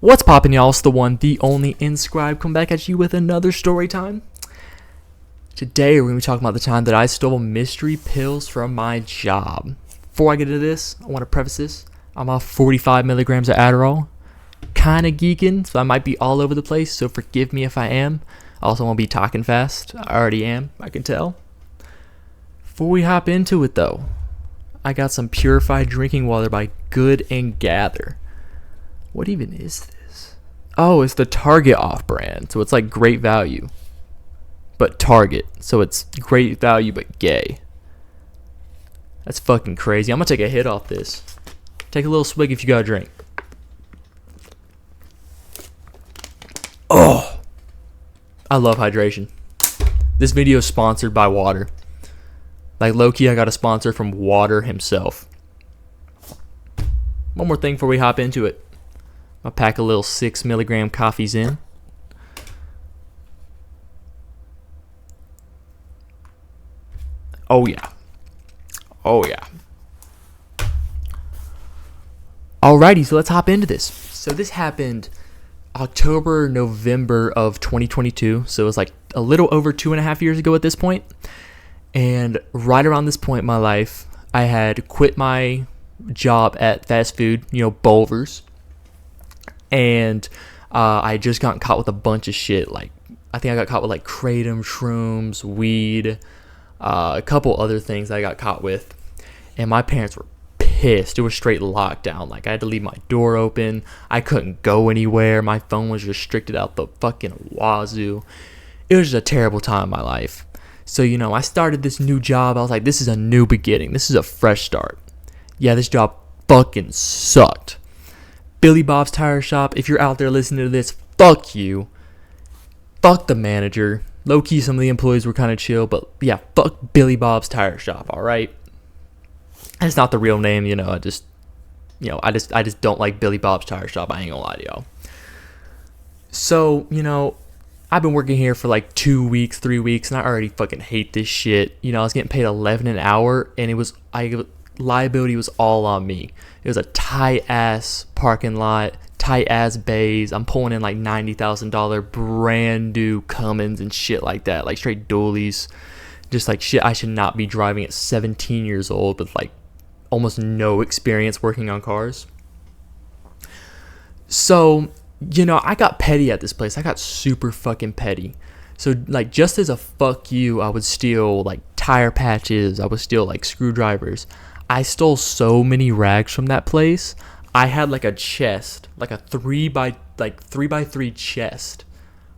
What's poppin', y'all? It's the one, the only Inscribe. Come back at you with another story time. Today, we're going to be talking about the time that I stole mystery pills from my job. Before I get into this, I want to preface this. I'm off 45 milligrams of Adderall. Kind of geeking, so I might be all over the place, so forgive me if I am. I also won't be talking fast. I already am, I can tell. Before we hop into it, though, I got some purified drinking water by Good and Gather. What even is this? Oh, it's the Target off-brand. So it's like great value, but Target. So it's great value, but gay. That's fucking crazy. I'm going to take a hit off this. Take a little swig if you got a drink. Oh, I love hydration. This video is sponsored by water. Like low-key, I got a sponsor from Water himself. One more thing before we hop into it. I'll pack a little 6 milligram coffees in. Oh yeah. Oh yeah. Alrighty, so let's hop into this. So this happened October, November of 2022. So it was like a little over 2.5 years ago at this point. And right around this point in my life, I had quit my job at fast food, Bulvers. And I had just gotten caught with a bunch of shit. Like, I think I got caught with like kratom, shrooms, weed, a couple other things I got caught with. And my parents were pissed. It was straight lockdown. Like, I had to leave my door open. I couldn't go anywhere. My phone was restricted out the fucking wazoo. It was just a terrible time in my life. So, I started this new job. I was like, this is a new beginning. This is a fresh start. Yeah, this job fucking sucked. Billy Bob's Tire Shop, if you're out there listening to this, fuck you. Fuck the manager. Low-key, some of the employees were kind of chill, but yeah, fuck Billy Bob's Tire Shop, alright? That's not the real name, I just don't like Billy Bob's Tire Shop, I ain't gonna lie to y'all. So, I've been working here for like 2 weeks, 3 weeks, and I already fucking hate this shit. I was getting paid $11 an hour, and liability was all on me. It was a tight-ass parking lot, tight-ass bays. I'm pulling in like $90,000 brand new Cummins and shit like that, like straight dualies. Just like shit I should not be driving at 17 years old with like almost no experience working on cars. So, I got petty at this place. I got super fucking petty. So, like, just as a fuck you, I would steal, like, tire patches. I would steal, like, screwdrivers. I stole so many rags from that place. I had, like, a chest, like a 3x3 chest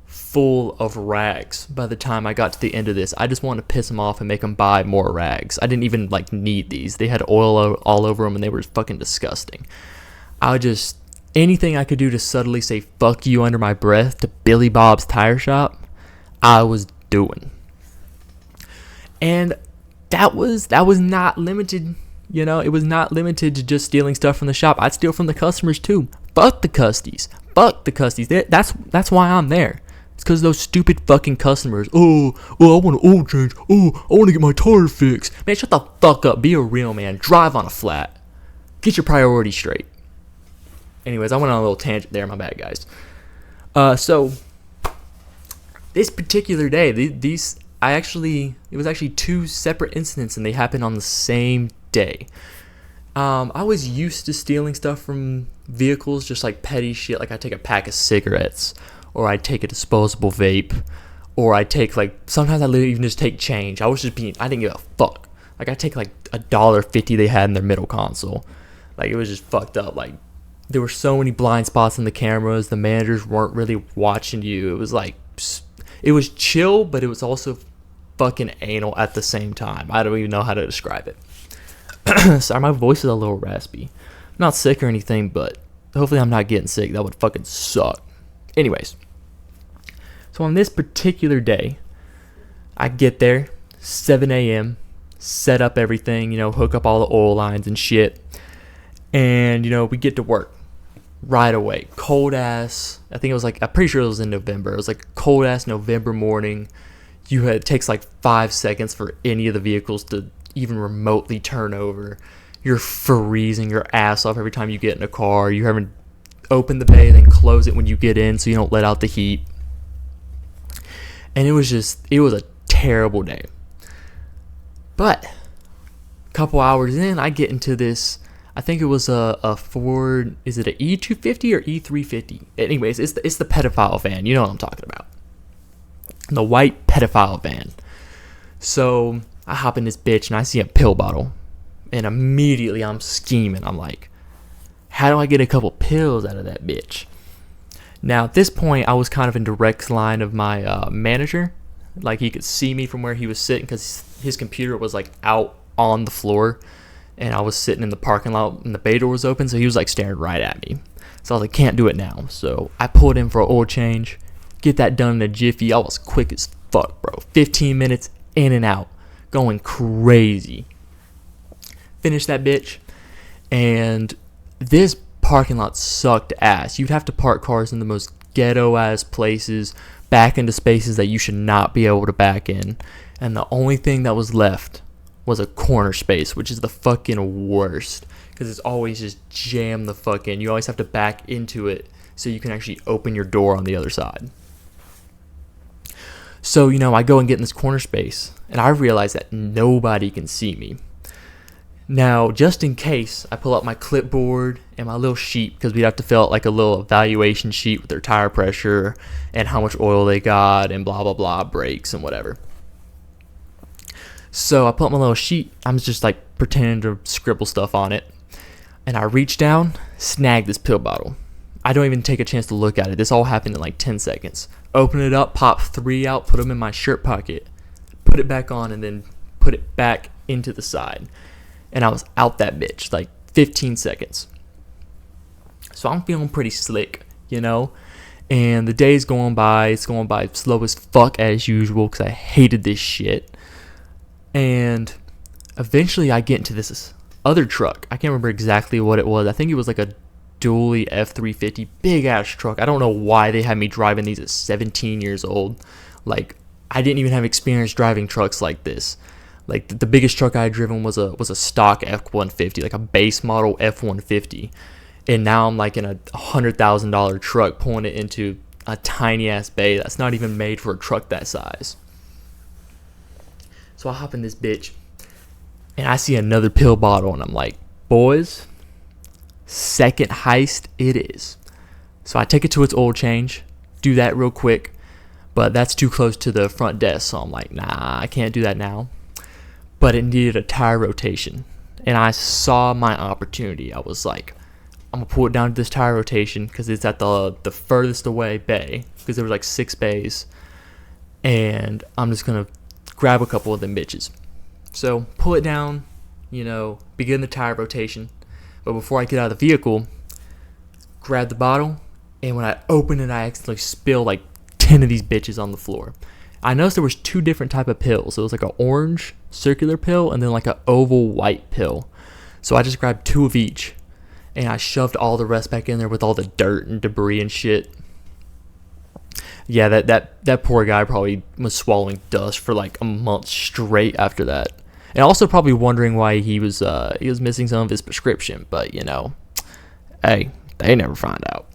full of rags by the time I got to the end of this. I just wanted to piss them off and make them buy more rags. I didn't even, like, need these. They had oil all over them, and they were fucking disgusting. Anything I could do to subtly say fuck you under my breath to Billy Bob's Tire Shop, I was doing. And that was not limited, it was not limited to just stealing stuff from the shop. I'd steal from the customers too. Fuck the custies. That's why I'm there. It's because those stupid fucking customers. Oh, I want an oil change. Oh, I want to get my tire fixed. Man, shut the fuck up. Be a real man. Drive on a flat. Get your priorities straight. Anyways, I went on a little tangent there. My bad, guys. So this particular day, it was actually two separate incidents, and they happened on the same day. I was used to stealing stuff from vehicles, just like petty shit. Like I take a pack of cigarettes, or I take a disposable vape, or I take sometimes I literally even just take change. I didn't give a fuck. Like I take like $1.50 they had in their middle console. Like it was just fucked up. Like there were so many blind spots in the cameras. The managers weren't really watching you. It was chill, but it was also fucking anal at the same time. I don't even know how to describe it. Sorry, my voice is a little raspy. I'm not sick or anything, but hopefully I'm not getting sick. That would fucking suck. Anyways, so on this particular day, I get there, 7 a.m., set up everything, hook up all the oil lines and shit. And, we get to work right away. Cold ass, I'm pretty sure it was in November. It was like cold ass November morning. It takes like 5 seconds for any of the vehicles to even remotely turn over. You're freezing your ass off every time you get in a car. You're having open the bay, then close it when you get in so you don't let out the heat. And it was a terrible day. But a couple hours in, I get into this, I think it was a Ford, is it an E250 or E350? Anyways, it's the pedophile van. You know what I'm talking about. The white pedophile van. So I hop in this bitch and I see a pill bottle. And immediately I'm scheming. I'm like, how do I get a couple pills out of that bitch? Now at this point, I was kind of in direct line of my manager. Like he could see me from where he was sitting because his computer was like out on the floor. And I was sitting in the parking lot and the bay door was open. So he was like staring right at me. So I was like, can't do it now. So I pulled in for an oil change. Get that done in a jiffy. I was quick as fuck, bro. 15 minutes in and out. Going crazy. Finish that bitch. And this parking lot sucked ass. You'd have to park cars in the most ghetto ass places, back into spaces that you should not be able to back in. And the only thing that was left was a corner space, which is the fucking worst. Because it's always just jammed the fuck in. You always have to back into it so you can actually open your door on the other side. So, I go and get in this corner space, and I realize that nobody can see me. Now, just in case, I pull out my clipboard and my little sheet, because we'd have to fill out like a little evaluation sheet with their tire pressure and how much oil they got and blah, blah, blah, brakes and whatever. So I pull out my little sheet. I'm just like pretending to scribble stuff on it. And I reach down, snag this pill bottle. I don't even take a chance to look at it. This all happened in like 10 seconds. Open it up, pop 3 out, put them in my shirt pocket, put it back on, and then put it back into the side. And I was out that bitch, like 15 seconds. So I'm feeling pretty slick, And the day's going by. It's going by slow as fuck as usual because I hated this shit. And eventually I get into this other truck. I can't remember exactly what it was. I think it was like a dually F350, big ass truck. I don't know why they had me driving these at 17 years old. Like, I didn't even have experience driving trucks like this. Like, the biggest truck I had driven was a stock F-150, like a base model F-150. And now I'm like in a $100,000 truck pulling it into a tiny ass bay that's not even made for a truck that size. So I hop in this bitch and I see another pill bottle and I'm like, boys, second heist it is. So I take it to its oil change, do that real quick, but that's too close to the front desk. So I'm like, nah, I can't do that now. But it needed a tire rotation. And I saw my opportunity. I was like, I'm going to pull it down to this tire rotation because it's at the furthest away bay. Because there was like 6 bays. And I'm just going to grab a couple of them bitches. So pull it down, begin the tire rotation. But before I get out of the vehicle, grab the bottle. And when I open it, I accidentally spill like 10 of these bitches on the floor. I noticed there was 2 different type of pills. It was like an orange circular pill and then like an oval white pill. So I just grabbed 2 of each and I shoved all the rest back in there with all the dirt and debris and shit. Yeah, that poor guy probably was swallowing dust for like a month straight after that. And also probably wondering why he was missing some of his prescription, but hey, they never find out.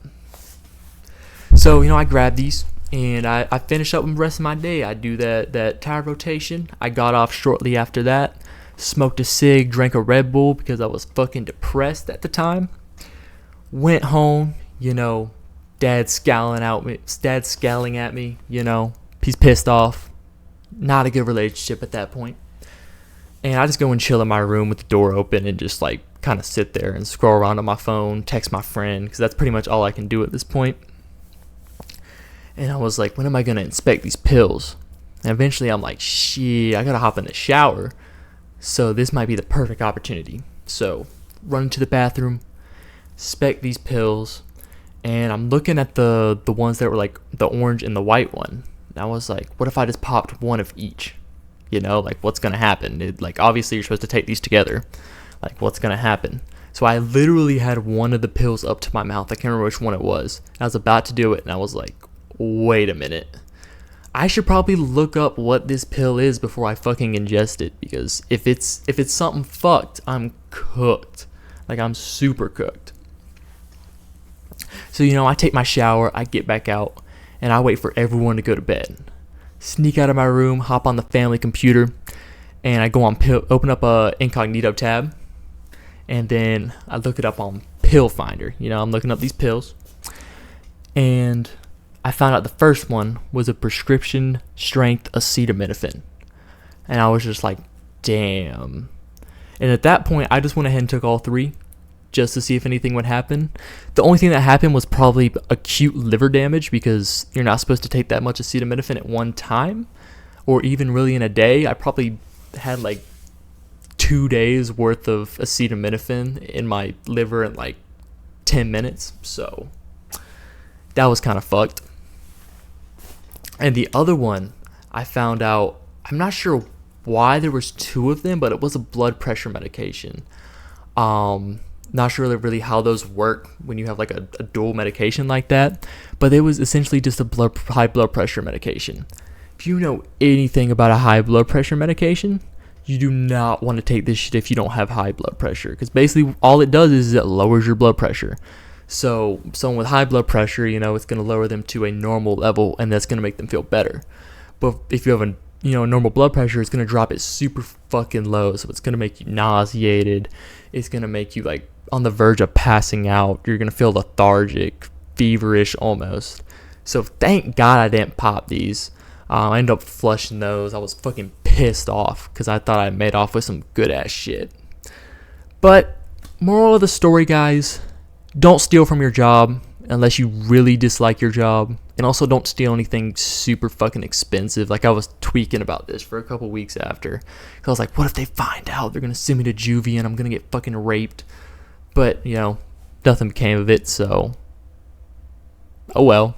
So, I grabbed these. And I finished up with the rest of my day. I do that tire rotation. I got off shortly after that. Smoked a cig, drank a Red Bull because I was fucking depressed at the time. Went home, Dad's scowling at me, He's pissed off. Not a good relationship at that point. And I just go and chill in my room with the door open and just like kind of sit there and scroll around on my phone, text my friend, because that's pretty much all I can do at this point. And I was like, when am I going to inspect these pills? And eventually I'm like, shit, I got to hop in the shower. So this might be the perfect opportunity. So run into the bathroom, inspect these pills. And I'm looking at the ones that were like the orange and the white one. And I was like, what if I just popped one of each? Like what's going to happen? Obviously you're supposed to take these together. Like what's going to happen? So I literally had one of the pills up to my mouth. I can't remember which one it was. I was about to do it and I was like, wait a minute. I should probably look up what this pill is before I fucking ingest it, because if it's something fucked, I'm cooked. Like I'm super cooked. So, I take my shower, I get back out, and I wait for everyone to go to bed. Sneak out of my room, hop on the family computer, and I go on open up a incognito tab, and then I look it up on Pill Finder. I'm looking up these pills, and I found out the first one was a prescription strength acetaminophen, and I was just like, damn. And at that point, I just went ahead and took all 3 just to see if anything would happen. The only thing that happened was probably acute liver damage, because you're not supposed to take that much acetaminophen at one time, or even really in a day. I probably had like 2 days worth of acetaminophen in my liver in like 10 minutes. So that was kind of fucked. And the other one, I found out, I'm not sure why there was 2 of them, but it was a blood pressure medication. Not sure really how those work when you have like a dual medication like that, but it was essentially just a high blood pressure medication. If you know anything about a high blood pressure medication, you do not want to take this shit if you don't have high blood pressure, because basically all it does is it lowers your blood pressure. So someone with high blood pressure, it's going to lower them to a normal level, and that's going to make them feel better. But if you have a normal blood pressure, it's going to drop it super fucking low, so it's going to make you nauseated. It's going to make you like on the verge of passing out. You're going to feel lethargic, feverish almost. So thank God I didn't pop these. I ended up flushing those. I was fucking pissed off because I thought I made off with some good ass shit. But moral of the story, guys, don't steal from your job unless you really dislike your job. And also don't steal anything super fucking expensive. Like, I was tweaking about this for a couple weeks after. Cause I was like, what if they find out? They're going to send me to juvie and I'm going to get fucking raped. But, nothing came of it, so oh well.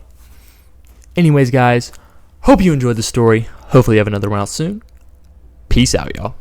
Anyways, guys, hope you enjoyed the story. Hopefully you have another one out soon. Peace out, y'all.